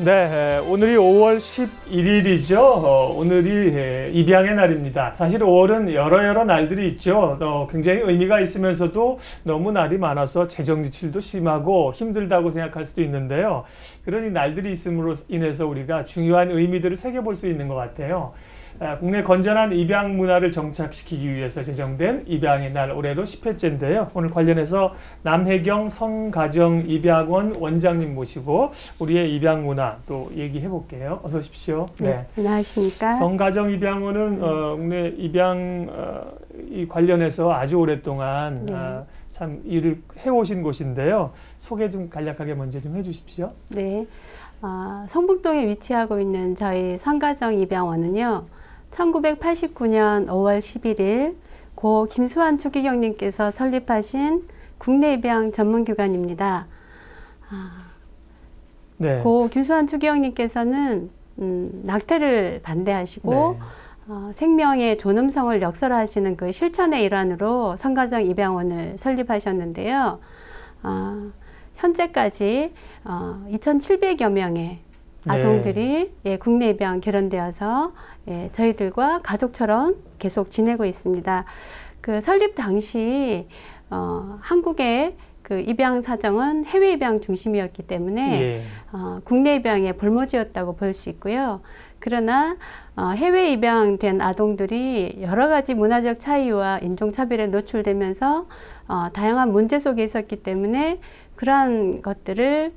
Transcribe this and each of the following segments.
네, 오늘이 5월 11일이죠. 오늘이 입양의 날입니다. 사실 5월은 여러 날들이 있죠. 굉장히 의미가 있으면서도 너무 날이 많아서 재정 지출도 심하고 힘들다고 생각할 수도 있는데요. 그런 이 날들이 있음으로 인해서 우리가 중요한 의미들을 새겨볼 수 있는 것 같아요. 국내 건전한 입양 문화를 정착시키기 위해서 제정된 입양의 날, 올해로 10회째인데요. 오늘 관련해서 남혜경 성가정입양원 원장님 모시고 우리의 입양 문화 또 얘기해 볼게요. 어서 오십시오. 네, 안녕하십니까. 성가정입양원은 국내 입양 이 관련해서 아주 오랫동안 참 일을 해오신 곳인데요. 소개 좀 간략하게 먼저 좀 해주십시오. 네, 성북동에 위치하고 있는 저희 성가정입양원은요. 1989년 5월 11일 고 김수환 추기경님께서 설립하신 국내 입양 전문기관입니다. 네. 고 김수환 추기경님께서는 낙태를 반대하시고 생명의 존엄성을 역설하시는 그 실천의 일환으로 성가정 입양원을 설립하셨는데요. 현재까지 2,700여 명의 아동들이 국내 입양 결혼되어서 저희들과 가족처럼 계속 지내고 있습니다. 그 설립 당시 한국의 그 입양 사정은 해외 입양 중심이었기 때문에 국내 입양의 볼모지였다고 볼 수 있고요. 그러나 해외 입양된 아동들이 여러 가지 문화적 차이와 인종차별에 노출되면서 다양한 문제 속에 있었기 때문에 그러한 것들을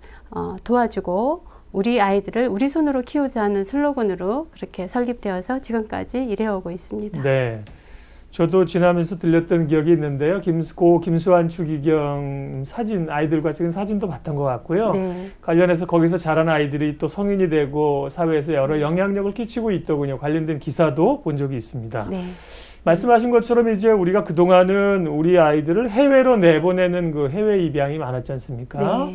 도와주고 우리 아이들을 우리 손으로 키우자는 슬로건으로 그렇게 설립되어서 지금까지 일해오고 있습니다. 네, 저도 지나면서 들렸던 기억이 있는데요. 김수환 추기경 사진, 아이들과 찍은 사진도 봤던 것 같고요. 관련해서 거기서 자란 아이들이 또 성인이 되고 사회에서 여러 영향력을 끼치고 있더군요. 관련된 기사도 본 적이 있습니다. 말씀하신 것처럼 이제 우리가 그동안은 우리 아이들을 해외로 내보내는 그 해외 입양이 많았지 않습니까?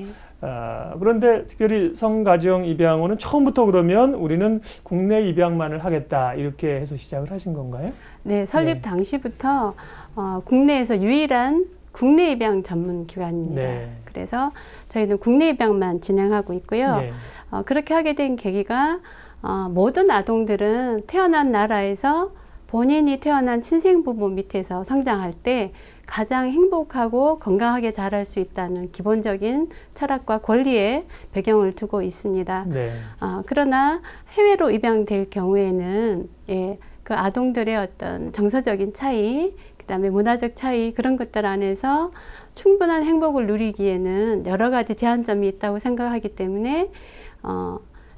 그런데 특별히 성가정입양원은 처음부터 그러면 우리는 국내 입양만을 하겠다 이렇게 해서 시작을 하신 건가요? 네, 설립 당시부터 국내에서 유일한 국내 입양 전문 기관입니다. 그래서 저희는 국내 입양만 진행하고 있고요. 그렇게 하게 된 계기가 모든 아동들은 태어난 나라에서 본인이 태어난 친생 부모 밑에서 성장할 때 가장 행복하고 건강하게 자랄 수 있다는 기본적인 철학과 권리의 배경을 두고 있습니다. 그러나 해외로 입양될 경우에는 그 아동들의 어떤 정서적인 차이, 그다음에 문화적 차이 그런 것들 안에서 충분한 행복을 누리기에는 여러 가지 제한점이 있다고 생각하기 때문에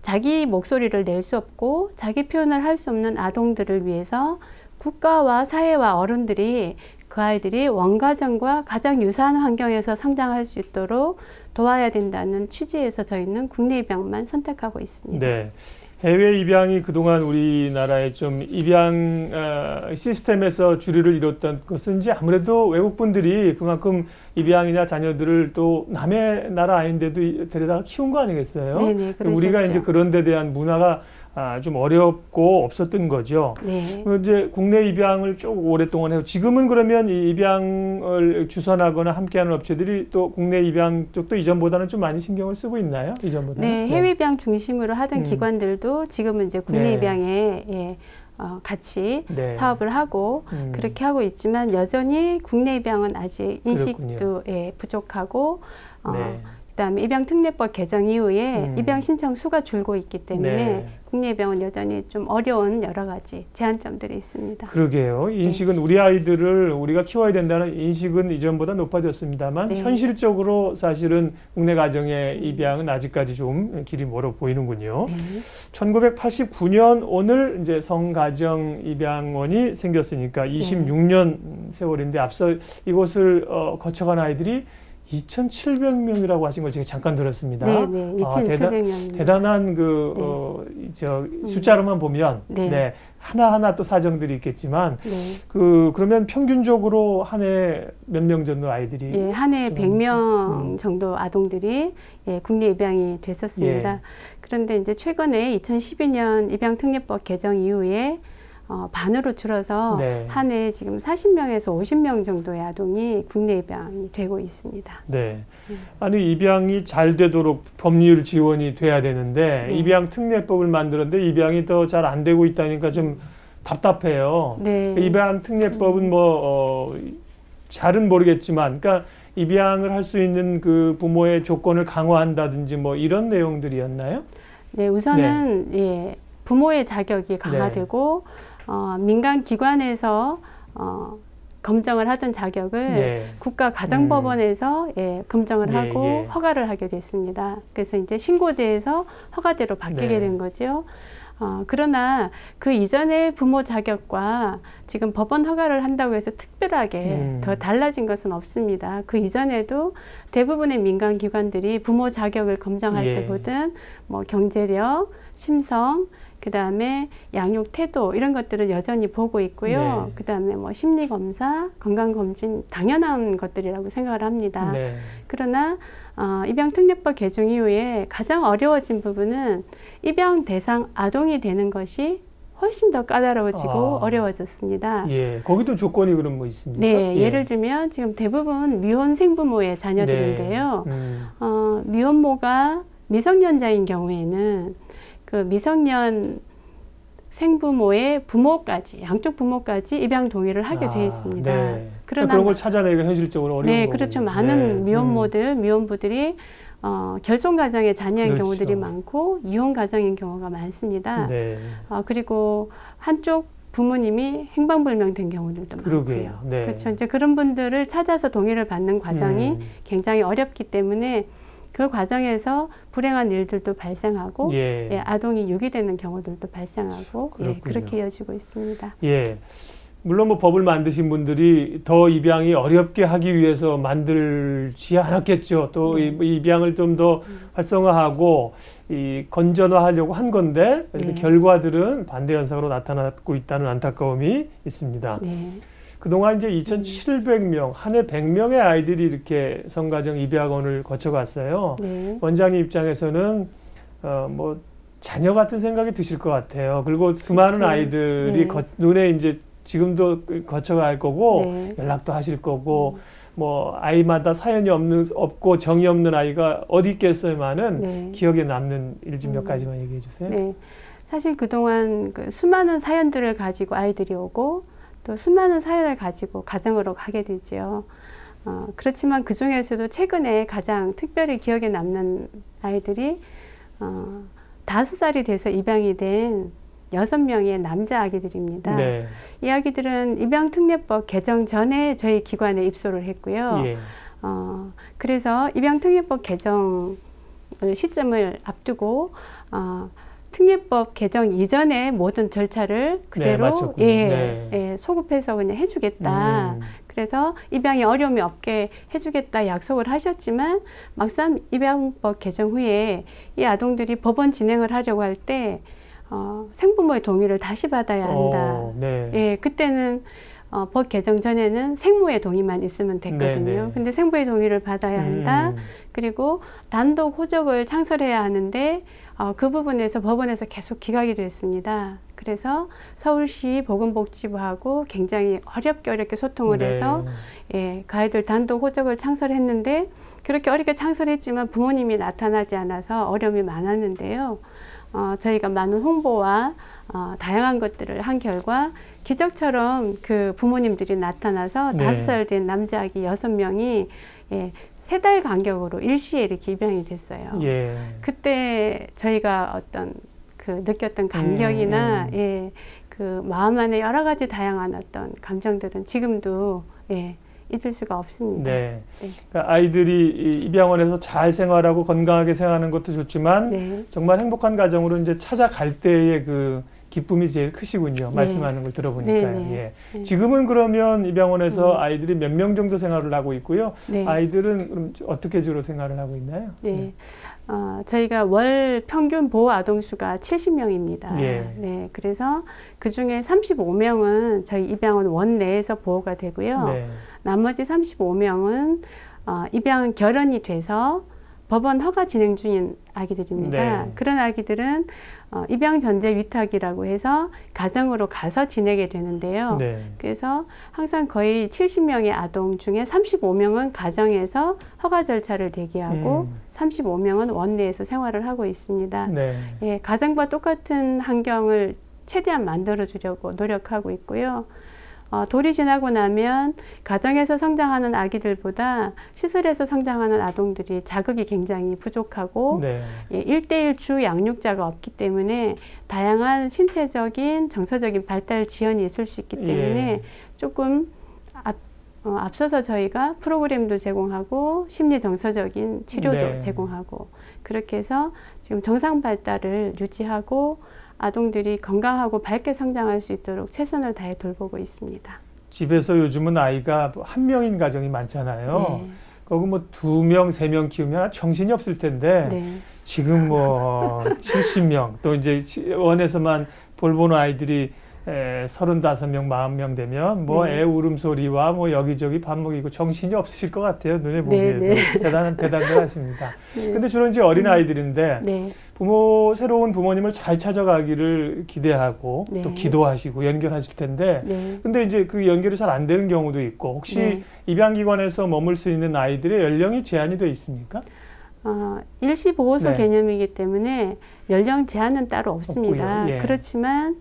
자기 목소리를 낼 수 없고 자기 표현을 할 수 없는 아동들을 위해서 국가와 사회와 어른들이 그 아이들이 원가정과 가장 유사한 환경에서 성장할 수 있도록 도와야 된다는 취지에서 저희는 국내 입양만 선택하고 있습니다. 네. 해외 입양이 그동안 우리나라의 좀 입양 시스템에서 주류를 이뤘던 것은 이제 아무래도 외국분들이 그만큼 입양이나 자녀들을 또 남의 나라 아닌데도 데려다가 키운 거 아니겠어요? 우리가 이제 그런 데 대한 문화가 좀 어렵고 없었던 거죠. 이제 국내 입양을 쭉 오랫동안 해요. 지금은 그러면 이 입양을 주선하거나 함께하는 업체들이 또 국내 입양 쪽도 이전보다는 좀 많이 신경을 쓰고 있나요? 이전보다는? 네, 해외 입양 중심으로 하던 기관들도 지금은 이제 국내 입양에 같이 사업을 하고 그렇게 하고 있지만 여전히 국내 입양은 아직 인식도 부족하고 그다음에 입양특례법 개정 이후에 입양 신청 수가 줄고 있기 때문에 국내 입양은 여전히 좀 어려운 여러 가지 제한점들이 있습니다. 그러게요. 인식은 우리 아이들을 우리가 키워야 된다는 인식은 이전보다 높아졌습니다만 현실적으로 사실은 국내 가정의 입양은 아직까지 좀 길이 멀어 보이는군요. 1989년 오늘 이제 성가정입양원이 생겼으니까 26년 세월인데 앞서 이곳을 거쳐간 아이들이 2,700명이라고 하신 걸 제가 잠깐 들었습니다. 2,700명. 대단한 숫자로만 보면 하나하나 또 사정들이 있겠지만 그러면 평균적으로 한 해 몇 명 정도 아이들이 한 해 100명 정도 아동들이 국내 입양이 됐었습니다. 그런데 이제 최근에 2012년 입양특례법 개정 이후에 반으로 줄어서 네. 한 해에 지금 40명에서 50명 정도의 아동이 국내 입양이 되고 있습니다. 네. 아니 입양이 잘 되도록 법률 지원이 돼야 되는데 네. 입양 특례법을 만들었는데 입양이 더 잘 안 되고 있다니까 좀 답답해요. 네. 입양 특례법은 뭐 잘은 모르겠지만, 그러니까 입양을 할 수 있는 그 부모의 조건을 강화한다든지 뭐 이런 내용들이었나요? 네, 우선은 예, 부모의 자격이 강화되고 민간 기관에서 검정을 하던 자격을 국가가정법원에서 검정을 하고 허가를 하게 됐습니다. 그래서 이제 신고제에서 허가제로 바뀌게 된 거죠. 그러나 그 이전의 부모 자격과 지금 법원 허가를 한다고 해서 특별하게 더 달라진 것은 없습니다. 그 이전에도 대부분의 민간 기관들이 부모 자격을 검정할 때 보든 뭐 경제력, 심성, 그 다음에 양육 태도 이런 것들을 여전히 보고 있고요. 그 다음에 뭐 심리검사, 건강검진 당연한 것들이라고 생각을 합니다. 그러나 입양특례법 개정 이후에 가장 어려워진 부분은 입양 대상 아동이 되는 것이 훨씬 더 까다로워지고 어려워졌습니다. 예, 거기도 조건이 그럼 뭐 있습니까? 네, 예를 들면 지금 대부분 미혼 생부모의 자녀들인데요. 미혼모가 미성년자인 경우에는 그 미성년 생부모의 부모까지, 양쪽 부모까지 입양 동의를 하게 되어 있습니다. 그러나 그런 걸 찾아내기가 현실적으로 어려운 거군요. 네, 그렇죠. 많은 미혼모들, 미혼부들이 결손 가정의 자녀인 경우들이 많고 이혼 가정인 경우가 많습니다. 그리고 한쪽 부모님이 행방불명된 경우들도 많고요. 그렇죠. 이제 그런 분들을 찾아서 동의를 받는 과정이 굉장히 어렵기 때문에 그 과정에서 불행한 일들도 발생하고 아동이 유기되는 경우들도 발생하고 그렇게 이어지고 있습니다. 물론 뭐 법을 만드신 분들이 더 입양이 어렵게 하기 위해서 만들지 않았겠죠. 또 입양을 좀 더 활성화하고 건전화하려고 한 건데 결과들은 반대 현상으로 나타나고 있다는 안타까움이 있습니다. 그동안 이제 2,700명, 한 해 100명의 아이들이 이렇게 성가정 입양원을 거쳐갔어요. 원장님 입장에서는 뭐 자녀 같은 생각이 드실 것 같아요. 그리고 수많은 아이들이 눈에 이제 지금도 거쳐갈 거고 연락도 하실 거고 뭐 아이마다 사연이 없고 정이 없는 아이가 어디 있겠어요만은 기억에 남는 일 좀 몇 가지만 얘기해 주세요. 사실 그동안 그 수많은 사연들을 가지고 아이들이 오고 또 수많은 사연을 가지고 가정으로 가게 되죠. 그렇지만 그 중에서도 최근에 가장 특별히 기억에 남는 아이들이 5살이 돼서 입양이 된 6명의 남자 아기들입니다. 이 아기들은 입양특례법 개정 전에 저희 기관에 입소를 했고요. 그래서 입양특례법 개정 시점을 앞두고 특례법 개정 이전에 모든 절차를 그대로 소급해서 그냥 해주겠다. 그래서 입양에 어려움이 없게 해주겠다 약속을 하셨지만 막상 입양법 개정 후에 이 아동들이 법원 진행을 하려고 할 때 생부모의 동의를 다시 받아야 한다. 그때는 법 개정 전에는 생모의 동의만 있으면 됐거든요. 근데 생부의 동의를 받아야 한다. 그리고 단독 호적을 창설해야 하는데 그 부분에서 법원에서 계속 기각이 됐습니다. 그래서 서울시 보건복지부하고 굉장히 어렵게 소통을 해서 그 아이들 단독 호적을 창설했는데 그렇게 어렵게 창설했지만 부모님이 나타나지 않아서 어려움이 많았는데요. 저희가 많은 홍보와 다양한 것들을 한 결과 기적처럼 그 부모님들이 나타나서 5살 된 남자 아기 6명이 3달 간격으로 일시에 이렇게 입양이 됐어요. 그때 저희가 어떤 그 느꼈던 감격이나 그 마음 안에 여러 가지 다양한 어떤 감정들은 지금도 잊을 수가 없습니다. 그러니까 아이들이 입양원에서 잘 생활하고 건강하게 생활하는 것도 좋지만 정말 행복한 가정으로 이제 찾아갈 때의 그 기쁨이 제일 크시군요. 말씀하는 걸 들어보니까요. 지금은 그러면 입양원에서 아이들이 몇 명 정도 생활을 하고 있고요. 아이들은 그럼 어떻게 주로 생활을 하고 있나요? 저희가 월 평균 보호 아동 수가 70명입니다. 그래서 그 중에 35명은 저희 입양원 원 내에서 보호가 되고요. 나머지 35명은 입양 결혼이 돼서 법원 허가 진행 중인 아기들입니다. 네. 그런 아기들은 입양 전제 위탁이라고 해서 가정으로 가서 지내게 되는데요. 네. 그래서 항상 거의 70명의 아동 중에 35명은 가정에서 허가 절차를 대기하고 35명은 원내에서 생활을 하고 있습니다. 네. 예, 가정과 똑같은 환경을 최대한 만들어주려고 노력하고 있고요. 돌이 지나고 나면 가정에서 성장하는 아기들보다 시설에서 성장하는 아동들이 자극이 굉장히 부족하고 네. 예, 1:1 주 양육자가 없기 때문에 다양한 신체적인 정서적인 발달 지연이 있을 수 있기 때문에 예. 조금 앞서서 저희가 프로그램도 제공하고 심리 정서적인 치료도 네. 제공하고 그렇게 해서 지금 정상 발달을 유지하고 아동들이 건강하고 밝게 성장할 수 있도록 최선을 다해 돌보고 있습니다. 집에서 요즘은 아이가 한 명인 가정이 많잖아요. 네. 거기 뭐 2명, 3명 키우면 정신이 없을 텐데 네. 지금 뭐 70명 또 이제 원에서만 돌보는 아이들이 35명, 40명 되면 뭐 네. 애 울음소리와 뭐 여기저기 밥 먹이고 정신이 없으실 것 같아요. 눈에 보기에도. 네, 네. 대단들 하십니다. 네. 근데 주로 이제 어린 아이들인데 네. 새로운 부모님을 잘 찾아가기를 기대하고 네. 또 기도하시고 연결하실 텐데 네. 근데 이제 그 연결이 잘 안 되는 경우도 있고 혹시 네. 입양기관에서 머물 수 있는 아이들의 연령이 제한이 돼 있습니까? 일시보호소 네. 개념이기 때문에 연령 제한은 따로 없습니다. 없고요. 예. 그렇지만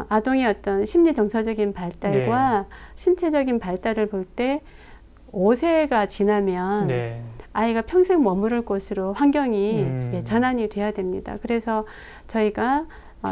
아동의 어떤 심리 정서적인 발달과 신체적인 발달을 볼 때 5세가 지나면 네. 아이가 평생 머무를 곳으로 환경이 예, 전환이 돼야 됩니다. 그래서 저희가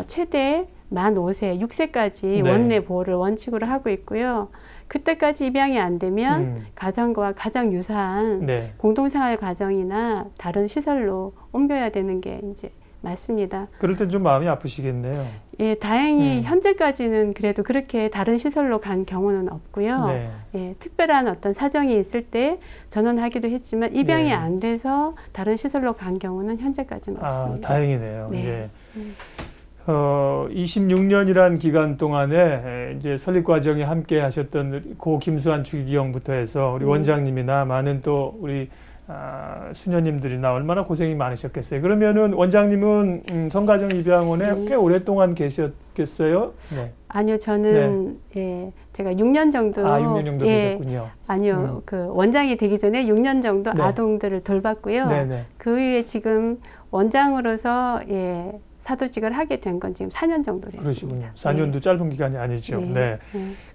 최대 만 5세, 6세까지 네. 원내 보호를 원칙으로 하고 있고요. 그때까지 입양이 안 되면 가정과 가장 유사한 네. 공동생활 가정이나 다른 시설로 옮겨야 되는 게 이제 맞습니다. 그럴 땐 좀 마음이 아프시겠네요. 예, 다행히 현재까지는 그래도 그렇게 다른 시설로 간 경우는 없고요. 네. 예, 특별한 어떤 사정이 있을 때 전원하기도 했지만 입양이 네. 안 돼서 다른 시설로 간 경우는 현재까지는 없습니다. 다행이네요. 네. 예. 26년이란 기간 동안에 이제 설립 과정에 함께 하셨던 고 김수환 주기경부터 해서 우리 네. 원장님이나 많은 또 우리 수녀님들이나 얼마나 고생이 많으셨겠어요. 그러면은 원장님은 성가정 입양원에 꽤 오랫동안 계셨겠어요? 네. 아니요, 저는 예, 제가 6년 정도 6년 정도 되셨군요. 아니요, 그 원장이 되기 전에 6년 정도 네. 아동들을 돌봤고요. 네네. 그 이후에 지금 원장으로서 사도직을 하게 된 건 지금 4년 정도 됐습니다. 그러시군요. 4년도 짧은 기간이 아니죠. 네.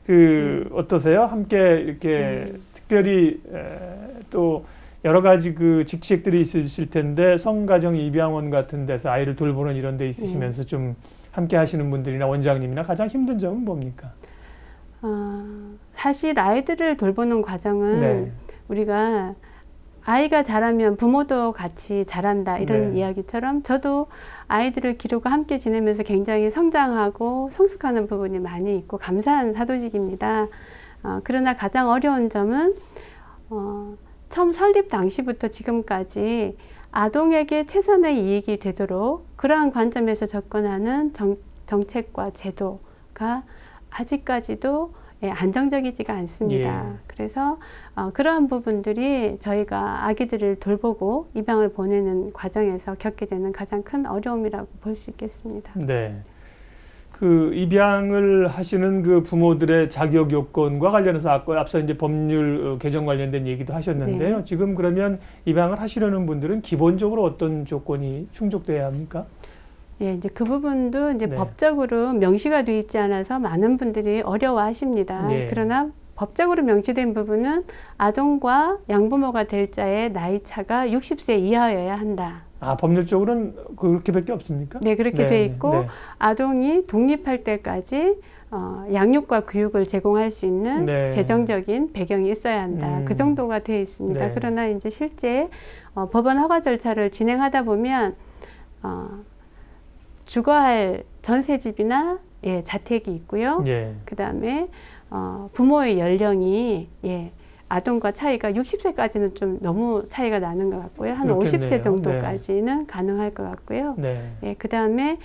네. 어떠세요? 함께 이렇게 특별히 또 여러 가지 그 직책들이 있으실 텐데 성가정 입양원 같은 데서 아이를 돌보는 이런 데 있으시면서 좀 함께 하시는 분들이나 원장님이나 가장 힘든 점은 뭡니까? 사실 아이들을 돌보는 과정은 우리가 아이가 자라면 부모도 같이 자란다 이런 이야기처럼 저도 아이들을 기르고 함께 지내면서 굉장히 성장하고 성숙하는 부분이 많이 있고 감사한 사도직입니다. 그러나 가장 어려운 점은 처음 설립 당시부터 지금까지 아동에게 최선의 이익이 되도록 그러한 관점에서 접근하는 정책과 제도가 아직까지도 안정적이지가 않습니다. 그래서 그러한 부분들이 저희가 아기들을 돌보고 입양을 보내는 과정에서 겪게 되는 가장 큰 어려움이라고 볼 수 있겠습니다. 네. 그 입양을 하시는 그 부모들의 자격 요건과 관련해서 앞서 이제 법률 개정 관련된 얘기도 하셨는데요. 지금 그러면 입양을 하시려는 분들은 기본적으로 어떤 조건이 충족돼야 합니까? 예, 이제 그 부분도 이제 법적으로 명시가 되어 있지 않아서 많은 분들이 어려워하십니다. 그러나 법적으로 명시된 부분은 아동과 양부모가 될 자의 나이 차가 60세 이하여야 한다. 법률적으로는 그렇게밖에 없습니까? 네, 그렇게 돼 있고 아동이 독립할 때까지 양육과 교육을 제공할 수 있는 재정적인 배경이 있어야 한다. 그 정도가 되어 있습니다. 그러나 이제 실제 법원 허가 절차를 진행하다 보면 주거할 전세집이나 자택이 있고요. 그 다음에 부모의 연령이 아동과 차이가 60세까지는 좀 너무 차이가 나는 것 같고요. 한 그렇겠네요. 50세 정도까지는 가능할 것 같고요. 그 다음에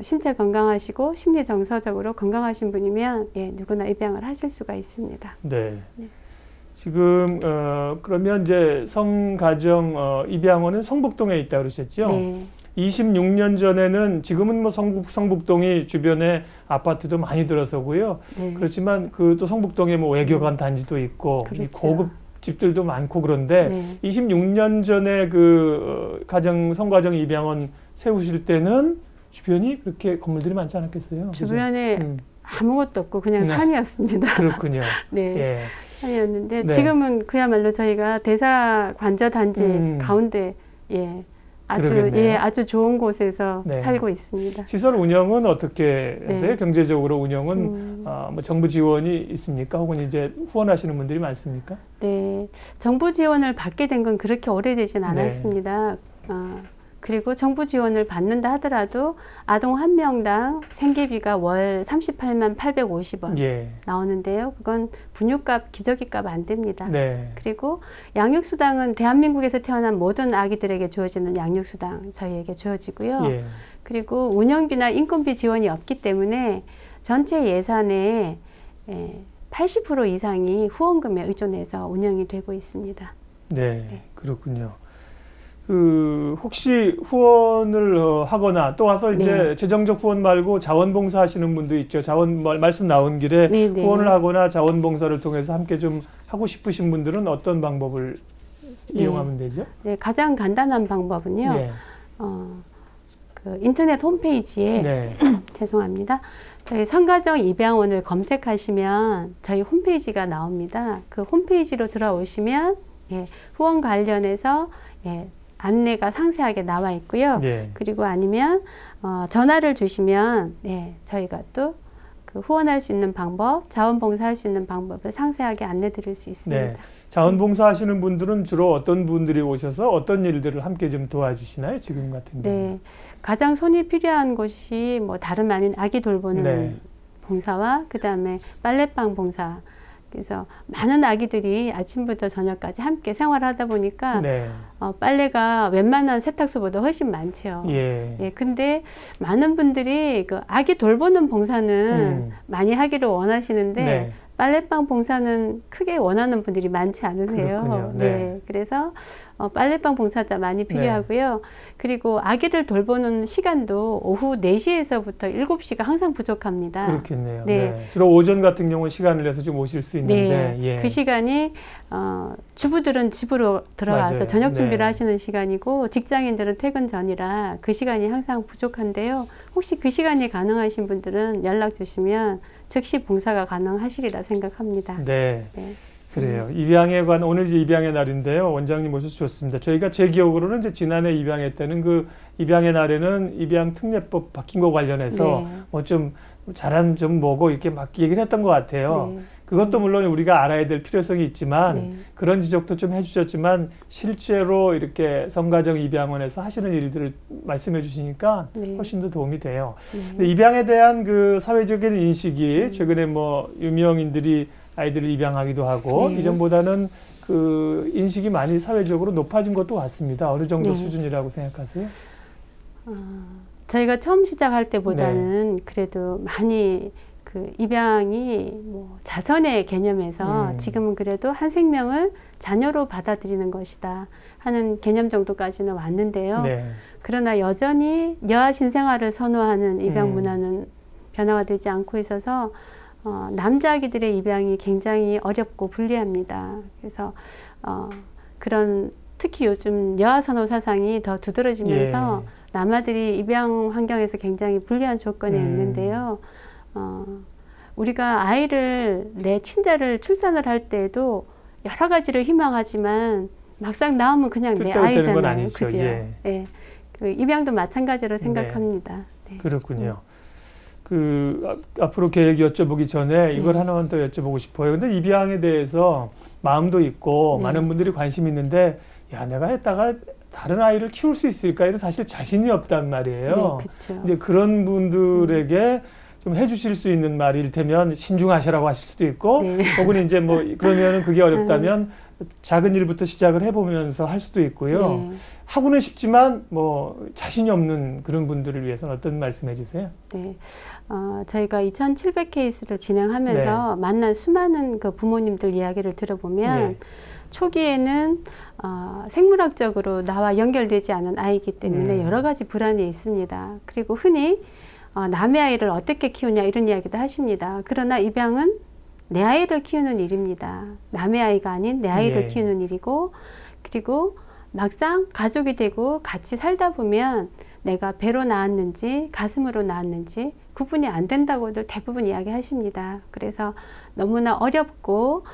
신체 건강하시고 심리 정서적으로 건강하신 분이면 누구나 입양을 하실 수가 있습니다. 지금 그러면 이제 성가정 입양원은 성북동에 있다 그러셨죠? 네. 26년 전에는 지금은 뭐 성북동이 주변에 아파트도 많이 들어서고요. 네. 그렇지만 그 또 성북동에 뭐 외교관 단지도 있고 그렇죠. 고급 집들도 많고 그런데 네. 26년 전에 그 성가정 입양원 세우실 때는 주변이 그렇게 건물들이 많지 않았겠어요? 주변에 아무것도 없고 그냥 산이었습니다. 그렇군요. 네. 예. 산이었는데 네. 지금은 그야말로 저희가 대사 관저 단지 가운데 아주 좋은 곳에서 네. 살고 있습니다. 시설 운영은 어떻게 하세요? 네. 경제적으로 운영은 뭐 정부 지원이 있습니까? 혹은 이제 후원하시는 분들이 많습니까? 네, 정부 지원을 받게 된 건 그렇게 오래되진 않았습니다. 그리고 정부 지원을 받는다 하더라도 아동 한 명당 생계비가 월 38만 850원 예. 나오는데요. 그건 분유값, 기저귀값 안 됩니다. 네. 그리고 양육수당은 대한민국에서 태어난 모든 아기들에게 주어지는 양육수당 저희에게 주어지고요. 예. 그리고 운영비나 인건비 지원이 없기 때문에 전체 예산의 80% 이상이 후원금에 의존해서 운영이 되고 있습니다. 네. 그렇군요. 혹시 후원을 하거나 또 와서 이제 네. 재정적 후원 말고 자원봉사 하시는 분도 있죠. 말씀 나온 길에 네네. 후원을 하거나 자원봉사를 통해서 함께 좀 하고 싶으신 분들은 어떤 방법을 이용하면 되죠? 네, 가장 간단한 방법은요. 네. 그 인터넷 홈페이지에 네. 죄송합니다. 저희 성가정 입양원을 검색하시면 저희 홈페이지가 나옵니다. 그 홈페이지로 들어오시면 후원 관련해서 안내가 상세하게 나와 있고요. 예. 그리고 아니면 전화를 주시면 저희가 또 그 후원할 수 있는 방법, 자원봉사할 수 있는 방법을 상세하게 안내 드릴 수 있습니다. 네. 자원봉사 하시는 분들은 주로 어떤 분들이 오셔서 어떤 일들을 함께 좀 도와주시나요? 지금 같은 경우. 네. 가장 손이 필요한 곳이 뭐 다름 아닌 아기 돌보는 봉사와 그다음에 빨래방 봉사. 그래서 많은 아기들이 아침부터 저녁까지 함께 생활하다 보니까 빨래가 웬만한 세탁소보다 훨씬 많죠. 근데 많은 분들이 그 아기 돌보는 봉사는 많이 하기를 원하시는데 빨래방 봉사는 크게 원하는 분들이 많지 않으세요. 그래서 빨래방 봉사자 많이 필요하고요. 그리고 아기를 돌보는 시간도 오후 4시에서부터 7시가 항상 부족합니다. 그렇겠네요. 주로 오전 같은 경우는 시간을 내서 좀 오실 수 있는데 그 시간이 주부들은 집으로 들어와서 저녁 준비를 하시는 시간이고 직장인들은 퇴근 전이라 그 시간이 항상 부족한데요. 혹시 그 시간이 가능하신 분들은 연락 주시면 즉시 봉사가 가능하시리라 생각합니다. 그래요. 입양에 관한 오늘 이제 입양의 날인데요. 원장님 모셔서 좋습니다. 저희가 제 기억으로는 이제 지난해 입양회 때는 그 입양의 날에는 입양 특례법 바뀐 거 관련해서 뭐 좀 잘한 점 뭐고 이렇게 막 얘기를 했던 것 같아요. 그것도 물론 우리가 알아야 될 필요성이 있지만 그런 지적도 좀 해주셨지만 실제로 이렇게 성가정 입양원에서 하시는 일들을 말씀해 주시니까 훨씬 더 도움이 돼요. 근데 입양에 대한 그 사회적인 인식이 최근에 뭐 유명인들이 아이들을 입양하기도 하고 이전보다는 그 인식이 많이 사회적으로 높아진 것도 같습니다. 어느 정도 수준이라고 생각하세요? 저희가 처음 시작할 때보다는 그래도 많이 그 입양이 뭐 자선의 개념에서 지금은 그래도 한 생명을 자녀로 받아들이는 것이다 하는 개념 정도까지는 왔는데요. 그러나 여전히 여아 신생아를 선호하는 입양 문화는 변화가 되지 않고 있어서 남자 아기들의 입양이 굉장히 어렵고 불리합니다. 그래서 그런 특히 요즘 여아 선호 사상이 더 두드러지면서 남아들이 입양 환경에서 굉장히 불리한 조건에 있는데요. 우리가 아이를 내 친자를 출산을 할 때에도 여러 가지를 희망하지만 막상 낳으면 그냥 내 아이잖아요. 그죠? 그 입양도 마찬가지로 생각합니다. 그렇군요. 그 앞으로 계획 여쭤보기 전에 이걸 하나만 더 여쭤보고 싶어요. 근데 입양에 대해서 마음도 있고 많은 분들이 관심이 있는데 야 내가 했다가 다른 아이를 키울 수 있을까? 이런 사실 자신이 없단 말이에요. 근데 그런 분들에게 좀 해주실 수 있는 말이 일테면 신중하시라고 하실 수도 있고, 네. 혹은 이제 뭐 그러면은 그게 어렵다면 작은 일부터 시작을 해보면서 할 수도 있고요. 네. 하고는 싶지만 뭐 자신이 없는 그런 분들을 위해서는 어떤 말씀 해주세요? 네. 저희가 2,700 케이스를 진행하면서 네. 만난 수많은 그 부모님들 이야기를 들어보면 네. 초기에는 생물학적으로 나와 연결되지 않은 아이이기 때문에 여러 가지 불안이 있습니다. 그리고 흔히 남의 아이를 어떻게 키우냐 이런 이야기도 하십니다. 그러나 입양은 내 아이를 키우는 일입니다. 남의 아이가 아닌 내 아이를 네. 키우는 일이고, 그리고 막상 가족이 되고 같이 살다 보면 내가 배로 낳았는지 가슴으로 낳았는지 구분이 안 된다고들 대부분 이야기하십니다. 그래서 너무나 어렵고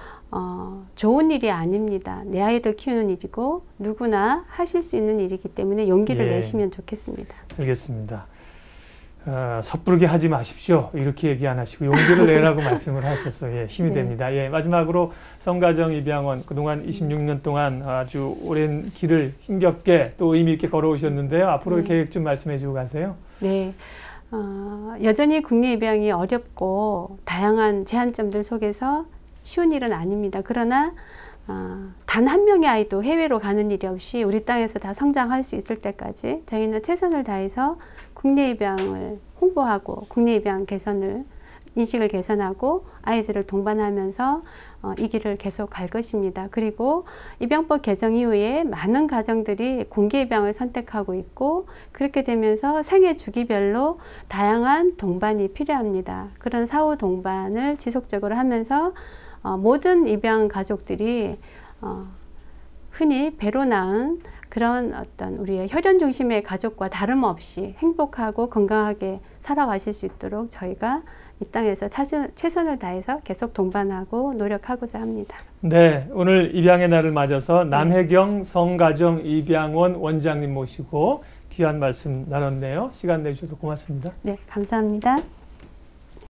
좋은 일이 아닙니다. 내 아이를 키우는 일이고 누구나 하실 수 있는 일이기 때문에 용기를 내시면 좋겠습니다. 알겠습니다. 섣부르게 하지 마십시오. 이렇게 얘기 안 하시고 용기를 내라고 말씀을 하셔서 힘이 네. 됩니다. 마지막으로 성가정 입양원 그동안 26년 동안 아주 오랜 길을 힘겹게 또 의미 있게 걸어오셨는데요. 앞으로의 계획 좀 말씀해 주고 가세요. 네. 여전히 국내 입양이 어렵고 다양한 제한점들 속에서 쉬운 일은 아닙니다. 그러나 단 한 명의 아이도 해외로 가는 일이 없이 우리 땅에서 다 성장할 수 있을 때까지 저희는 최선을 다해서 국내 입양을 홍보하고 국내 입양 인식을 개선하고 아이들을 동반하면서 이 길을 계속 갈 것입니다. 그리고 입양법 개정 이후에 많은 가정들이 공개 입양을 선택하고 있고, 그렇게 되면서 생애 주기별로 다양한 동반이 필요합니다. 그런 사후 동반을 지속적으로 하면서 모든 입양 가족들이 흔히 배로 낳은 그런 어떤 우리의 혈연 중심의 가족과 다름없이 행복하고 건강하게 살아가실 수 있도록 저희가 이 땅에서 최선을 다해서 계속 동반하고 노력하고자 합니다. 네, 오늘 입양의 날을 맞아서 남혜경 성가정 입양원 원장님 모시고 귀한 말씀 나눴네요. 시간 내주셔서 고맙습니다. 네, 감사합니다.